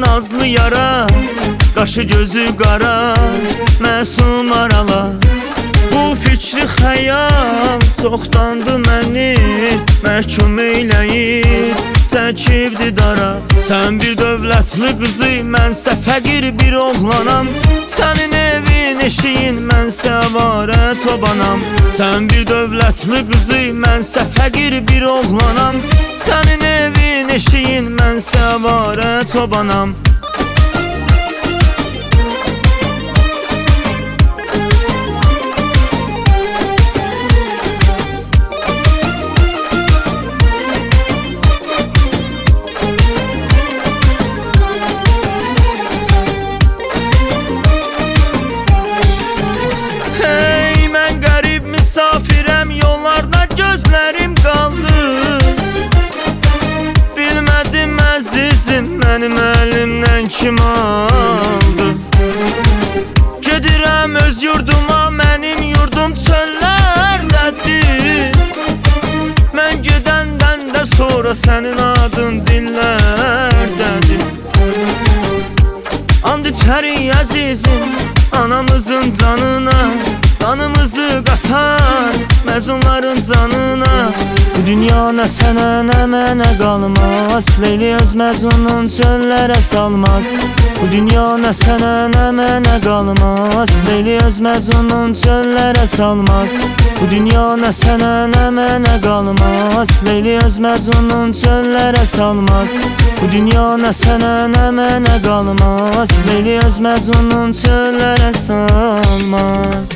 nazlı yara, qaşı gözü qara, məsum arala. Bu fikri xəyal çoxdandı məni məhkum eyləyib, çəkibdi dara. Sən bir dövlətli qızı, mənsə fəqir bir oğlanam. Sənin evin eşiyin, mənsə avarə çobanam. Sən bir dövlətli qızı, mənsə fəqir bir oğlanam. Sənin evin eşiyin, mənsə avarə çobanam. Misafirəm, yollarda gözlərim qaldı. Bilmədim əzizim, mənim əlimdən kim aldı. Gedirəm öz yurduma, mənim yurdum çöllərdədir. Mən gedəndən də sonra sənin adın dillərdədir. And içərik əzizim, anamızın canına, qanımızı qatar məzunların canına. Bu dünya nə sənə nə mənə qalmaz, Leyli öz məzunun çöllərə salmaz. Bu dünya nə sənə nə mənə qalmaz, Leyli öz məzunun çöllərə salmaz. Bu dünya nə sənə nə mənə qalmaz, Leyli öz məzunun çöllərə salmaz. Bu dünya nə sənə nə mənə qalmaz, Leyli öz məzunun çöllərə salmaz.